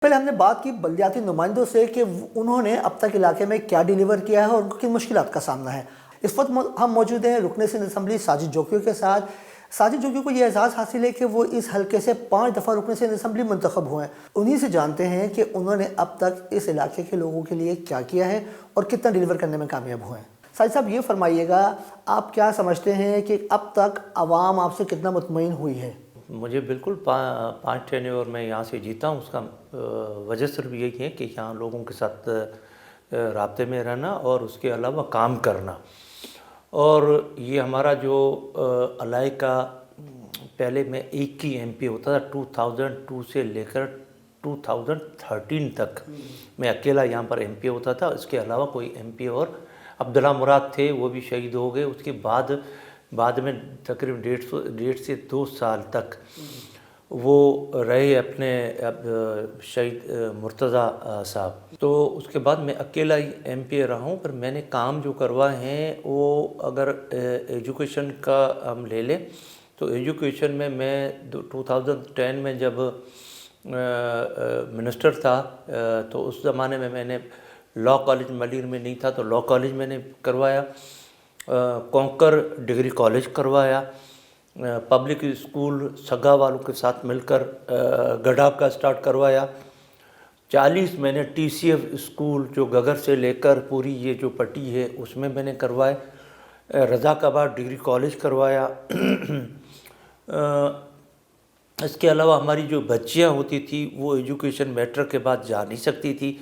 پہلے ہم نے بات کی بلدیاتی نمائندوں سے کہ انہوں نے اب تک علاقے میں کیا ڈیلیور کیا ہے اور ان کو کن مشکلات کا سامنا ہے۔ اس وقت ہم موجود ہیں رکن سندھ اسمبلی ساجد جوکیو کے ساتھ۔ ساجد جوکیو کو یہ اعزاز حاصل ہے کہ وہ اس حلقے سے 5 دفعہ رکن سندھ اسمبلی منتخب ہوئے ہیں۔ انہی سے جانتے ہیں کہ انہوں نے اب تک اس علاقے کے لوگوں کے لیے کیا کیا ہے اور کتنا ڈیلیور کرنے میں کامیاب ہوئے ہیں۔ ساجد صاحب یہ فرمائیے گا، آپ کیا سمجھتے ہیں کہ اب تک عوام آپ سے کتنا مطمئن ہوئی ہے؟ مجھے بالکل 5 ٹینیور میں یہاں سے جیتا ہوں۔ اس کا وجہ صرف یہی ہے کہ یہاں لوگوں کے ساتھ رابطے میں رہنا اور اس کے علاوہ کام کرنا۔ اور یہ ہمارا جو علاقہ پہلے میں ایک ہی ایم پی ہوتا تھا، 2002 سے لے کر 2013 تک میں اکیلا یہاں پر ایم پی ہوتا تھا۔ اس کے علاوہ کوئی ایم پی اور عبداللہ مراد تھے، وہ بھی شہید ہو گئے۔ اس کے بعد میں تقریباً 1.5 سے 2 سال تک وہ رہے اپنے شہید مرتضیٰ صاحب۔ تو اس کے بعد میں اکیلا ہی ایم پی رہا ہوں، پر میں نے کام جو کروائے ہیں وہ اگر ایجوکیشن کا ہم لے لیں تو ایجوکیشن میں 2010 میں جب منسٹر تھا تو اس زمانے میں نے لاء کالج ملیر میں نہیں تھا تو لاء کالج میں نے کروایا، کونکر ڈگری کالج کروایا، پبلک اسکول سگا والوں کے ساتھ مل کر گڈھاب کا سٹارٹ کروایا، 40 میں نے ٹی سی ایف اسکول جو گگر سے لے کر پوری یہ جو پٹی ہے اس میں نے کروائے، رضاک آباد ڈگری کالج کروایا۔ اس کے علاوہ ہماری جو بچیاں ہوتی تھی وہ ایجوکیشن میٹرک کے بعد جا نہیں سکتی تھی،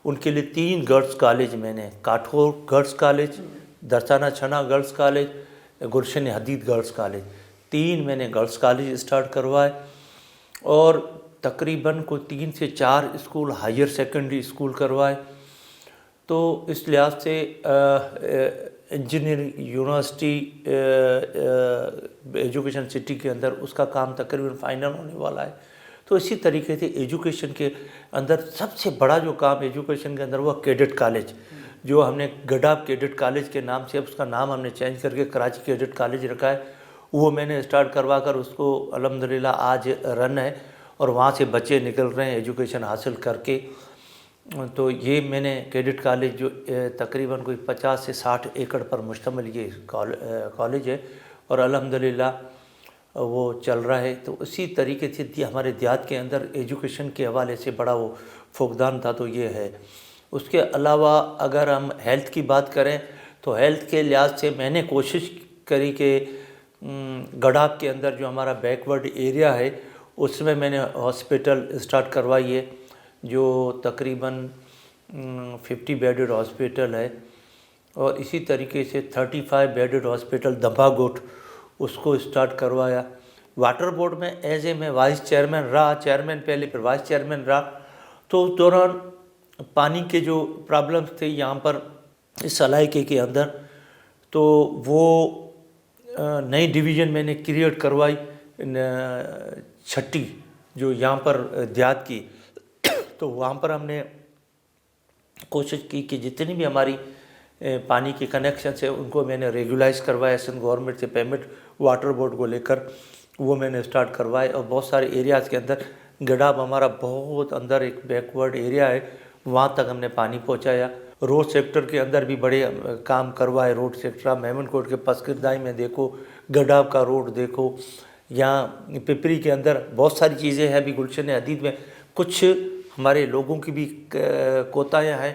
ان کے لیے 3 گرلز کالج میں نے، کاٹھور گرلز کالج، درسانہ چھنا گرلز کالج، گلشن حدید گرلز کالج، 3 میں نے گرلز کالج اسٹارٹ کروائے۔ اور تقریباً کوئی 3 سے 4 اسکول ہائر سیکنڈری اسکول کروائے۔ تو اس لحاظ سے انجینئرنگ یونیورسٹی ایجوکیشن سٹی کے اندر اس کا کام تقریباً فائنل ہونے والا ہے۔ تو اسی طریقے سے ایجوکیشن کے اندر سب سے بڑا جو کام ایجوکیشن کے اندر وہ کیڈٹ کالج، جو ہم نے گڈھاب کیڈٹ کالج کے نام سے، اب اس کا نام ہم نے چینج کر کے کراچی کیڈٹ کالج رکھا ہے، وہ میں نے اسٹارٹ کروا کر اس کو الحمدللہ آج رن ہے اور وہاں سے بچے نکل رہے ہیں ایجوکیشن حاصل کر کے۔ تو یہ میں نے کیڈٹ کالج جو تقریباً کوئی 50 سے 60 ایکڑ پر مشتمل یہ کالج ہے اور الحمدللہ وہ چل رہا ہے۔ تو اسی طریقے سے ہمارے دیہات کے اندر ایجوکیشن کے حوالے سے بڑا وہ فقدان تھا تو یہ ہے۔ اس کے علاوہ اگر ہم ہیلتھ کی بات کریں تو ہیلتھ کے لحاظ سے میں نے کوشش کری کہ گڈھاب کے اندر جو ہمارا بیکورڈ ایریا ہے اس میں نے ہاسپٹل اسٹارٹ کروائی ہے، جو تقریباً 50 بیڈڈ ہاسپٹل ہے، اور اسی طریقے سے 35 بیڈڈ ہاسپٹل دمبا گوٹ اس کو اسٹارٹ کروایا۔ واٹر بورڈ میں ایز اے میں وائس چیئرمین رہا، چیئرمین پہلے پھر وائس چیئرمین رہا۔ تو اس دوران پانی کے جو پرابلمس تھے یہاں پر اس علاقے کے اندر، تو وہ نئی ڈویژن میں نے کریٹ کروائی 6 جو یہاں پر دیہات کی۔ تو وہاں پر ہم نے کوشش کی کہ جتنی بھی ہماری پانی کے کنیکشنس ہیں ان کو میں نے ریگولائز کروایا، سندھ گورنمنٹ سے پیمنٹ واٹر بورڈ کو لے کر وہ میں نے اسٹارٹ کروائے۔ اور بہت سارے ایریاز کے اندر گڈھاب ہمارا بہت اندر ایک بیکورڈ ایریا ہے، وہاں تک ہم نے پانی پہنچایا۔ روڈ سیکٹر کے اندر بھی بڑے کام کروائے۔ روڈ سیکٹر میمن کوٹ کے پس کردائی میں دیکھو، گڈھاب کا روڈ دیکھو، یہاں پپری کے اندر بہت ساری چیزیں ہیں۔ ابھی گلشن حدید میں کچھ ہمارے لوگوں کی بھی کوتاہیاں ہیں۔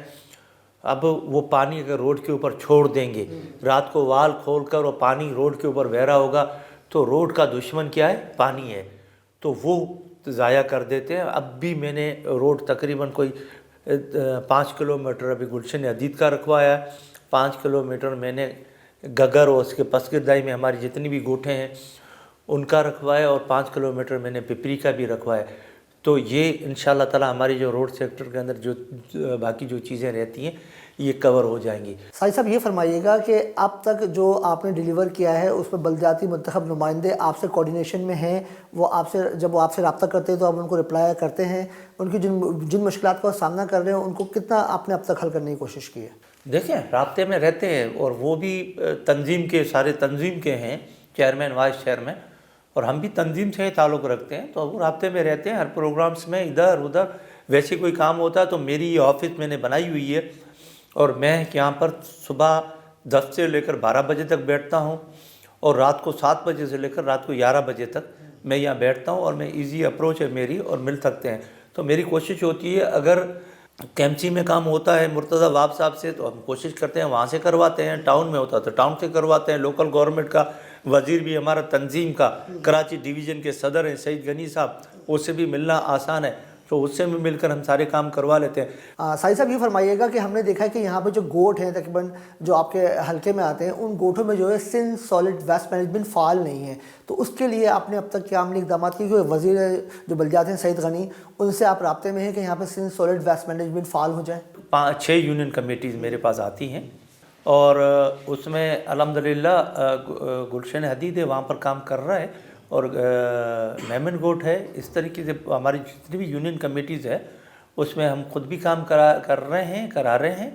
اب وہ پانی اگر روڈ کے اوپر چھوڑ دیں گے، رات کو وال کھول کر اور پانی روڈ کے اوپر بہہ رہا ہوگا تو روڈ کا دشمن کیا ہے؟ پانی ہے، تو وہ ضائع کر دیتے ہیں۔ اب بھی میں نے روڈ تقریباً کوئی 5 کلومیٹر ابھی گلشن حدید کا رکھوایا ہے، 5 کلومیٹر میں نے گگر اور اس کے پس گردائی میں ہماری جتنی بھی گوٹھیں ہیں ان کا رکھوایا، اور 5 کلومیٹر میں نے پپری کا بھی رکھوایا۔ تو یہ انشاءاللہ تعالی ہماری جو روڈ سیکٹر کے اندر جو باقی جو چیزیں رہتی ہیں یہ کور ہو جائیں گی۔ ساجد صاحب یہ فرمائیے گا کہ اب تک جو آپ نے ڈیلیور کیا ہے اس میں بلدیاتی منتخب نمائندے آپ سے کوارڈینیشن میں ہیں، وہ آپ سے جب وہ آپ سے رابطہ کرتے ہیں تو آپ ان کو رپلائی کرتے ہیں، ان کی جن مشکلات کا سامنا کر رہے ہیں ان کو کتنا آپ نے اب تک حل کرنے کی کوشش کی ہے؟ دیکھیں رابطے میں رہتے ہیں، اور وہ بھی تنظیم کے سارے تنظیم کے ہیں، چیئرمین وائس چیئرمین، اور ہم بھی تنظیم سے تعلق رکھتے ہیں، تو وہ رابطے میں رہتے ہیں، ہر پروگرامز میں ادھر ادھر ویسے کوئی کام ہوتا تو میری یہ آفس میں نے بنائی ہوئی ہے اور میں یہاں پر صبح 10 سے لے کر 12 بجے تک بیٹھتا ہوں اور رات کو 7 بجے سے لے کر رات کو 11 بجے تک میں یہاں بیٹھتا ہوں اور میں ایزی اپروچ ہے میری اور مل سکتے ہیں. تو میری کوشش ہوتی ہے اگر کیمسی میں کام ہوتا ہے مرتضیٰ واب صاحب سے تو ہم کوشش کرتے ہیں وہاں سے کرواتے ہیں, ٹاؤن میں ہوتا تو ٹاؤن سے کرواتے ہیں. لوکل گورنمنٹ کا وزیر بھی ہمارا تنظیم کا کراچی ڈویژن کے صدر ہیں سعید غنی صاحب, اس سے بھی ملنا آسان ہے تو اس سے بھی مل کر ہم سارے کام کروا لیتے ہیں. سائی صاحب یہ فرمائیے گا کہ ہم نے دیکھا ہے کہ یہاں پہ جو گوٹ ہیں تقریباً جو آپ کے حلقے میں آتے ہیں ان گوٹوں میں جو ہے سندھ سالڈ ویسٹ مینجمنٹ فعال نہیں ہے, تو اس کے لیے آپ نے اب تک کیا عملی اقدامات کیے؟ کیونکہ وزیر جو بلدیات ہیں سعید غنی, ان سے آپ رابطے میں ہیں کہ یہاں پہ سندھ سالڈ ویسٹ مینجمنٹ فعال ہو جائے؟ 5-6 یونین کمیٹیز میرے پاس آتی ہیں اور اس میں الحمدللہ گلشن حدید ہے وہاں پر کام کر رہا ہے اور میمن گوٹ ہے. اس طریقے سے ہماری جتنی بھی یونین کمیٹیز ہے اس میں ہم خود بھی کام کرا رہے ہیں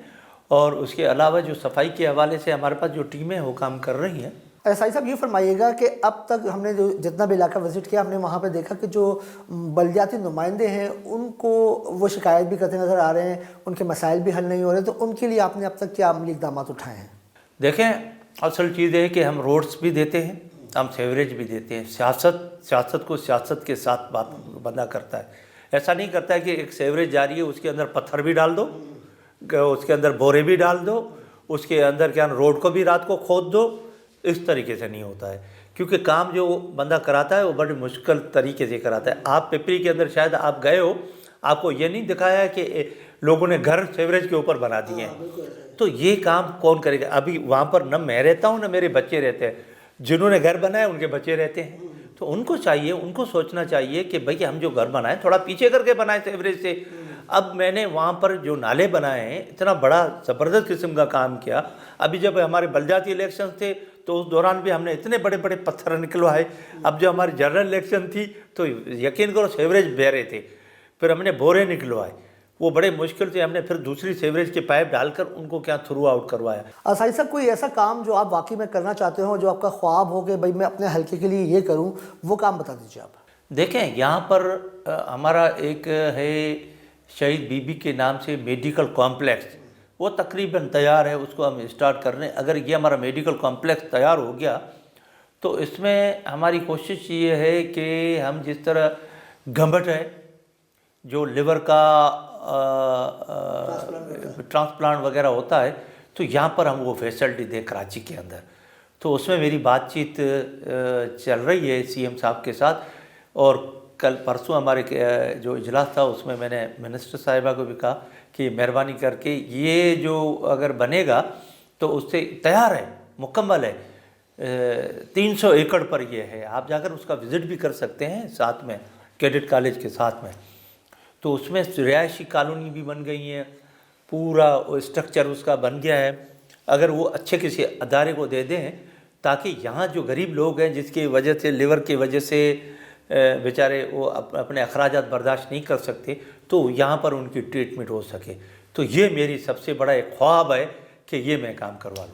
اور اس کے علاوہ جو صفائی کے حوالے سے ہمارے پاس جو ٹیمیں ہیں وہ کام کر رہی ہیں. سائی صاحب یہ فرمائیے گا کہ اب تک ہم نے جو جتنا بھی علاقہ وزٹ کیا ہم نے وہاں پہ دیکھا کہ جو بلدیاتی نمائندے ہیں ان کو وہ شکایت بھی کرتے نظر آ رہے ہیں, ان کے مسائل بھی حل نہیں ہو رہے, تو ان کے لیے آپ نے اب تک کیا عملی اقدامات اٹھائے ہیں؟ دیکھیں اصل چیز ہے کہ ہم روڈز بھی دیتے ہیں, ہم سیوریج بھی دیتے ہیں. سیاست کو سیاست کے ساتھ بندہ کرتا ہے, ایسا نہیں کرتا ہے کہ ایک سیوریج جاری ہے اس کے اندر پتھر بھی ڈال دو, اس کے اندر بورے بھی ڈال دو, اس کے اندر کیا روڈ کو بھی رات کو کھود دو. اس طریقے سے نہیں ہوتا ہے کیونکہ کام جو بندہ کراتا ہے وہ بڑی مشکل طریقے سے کراتا ہے. آپ پپری کے اندر شاید آپ گئے ہو, آپ کو یہ نہیں دکھایا ہے کہ لوگوں نے گھر سیوریج کے اوپر بنا دیے ہیں, تو یہ کام کون کرے گا؟ ابھی وہاں پر نہ میں رہتا ہوں نہ میرے بچے رہتے ہیں, جنہوں نے گھر بنایا ان کے بچے رہتے ہیں. تو ان کو چاہیے, ان کو سوچنا چاہیے کہ بھئی ہم جو گھر بنائیں تھوڑا پیچھے کر کے بنائیں سیوریج سے. اب میں نے وہاں پر جو نالے بنائے ہیں اتنا بڑا زبردست قسم کا کام کیا. ابھی جب ہمارے بلدیاتی الیکشن تھے تو اس دوران بھی ہم نے اتنے بڑے بڑے پتھر نکلوائے. اب جو ہماری جنرل الیکشن تھی تو یقین کرو سیوریج بہ رہے تھے, پھر ہم نے بورے نکلوائے, وہ بڑے مشکل سے ہم نے پھر دوسری سیوریج کے پائپ ڈال کر ان کو کیا تھرو آؤٹ کروایا. سائی صاحب کوئی ایسا کام جو آپ واقعی میں کرنا چاہتے ہو, جو آپ کا خواب ہو کہ بھئی میں اپنے حلقے کے لیے یہ کروں, وہ کام بتا دیجیے آپ. دیکھیں یہاں پر ہمارا ایک ہے شہید بی بی کے نام سے میڈیکل کمپلیکس, وہ تقریباً تیار ہے, اس کو ہم اسٹارٹ کر رہے ہیں. اگر یہ ہمارا میڈیکل کمپلیکس تیار ہو گیا تو اس میں ہماری کوشش یہ ہے کہ ہم جس طرح گھمبٹ ہے جو لیور کا ٹرانسپلانٹ وغیرہ ہوتا ہے تو یہاں پر ہم وہ فیسلٹی دیں کراچی کے اندر. تو اس میں میری بات چیت چل رہی ہے سی ایم صاحب کے ساتھ, اور کل پرسوں ہمارے جو اجلاس تھا اس میں نے منسٹر صاحبہ کو بھی کہا کہ مہربانی کر کے یہ جو اگر بنے گا تو اس سے تیار ہے, مکمل ہے, 300 ایکڑ پر یہ ہے. آپ جا کر اس کا وزٹ بھی کر سکتے ہیں ساتھ میں کیڈٹ کالج کے ساتھ میں. تو اس میں رہائشی کالونی بھی بن گئی ہیں, پورا اسٹرکچر اس کا بن گیا ہے. اگر وہ اچھے کسی ادارے کو دے دیں تاکہ یہاں جو غریب لوگ ہیں جس کی وجہ سے لیور کی وجہ سے بیچارے وہ اپنے اخراجات برداشت نہیں کر سکتے, تو یہاں پر ان کی ٹریٹمنٹ ہو سکے. تو یہ میری سب سے بڑا ایک خواب ہے کہ یہ میں کام کروا لوں.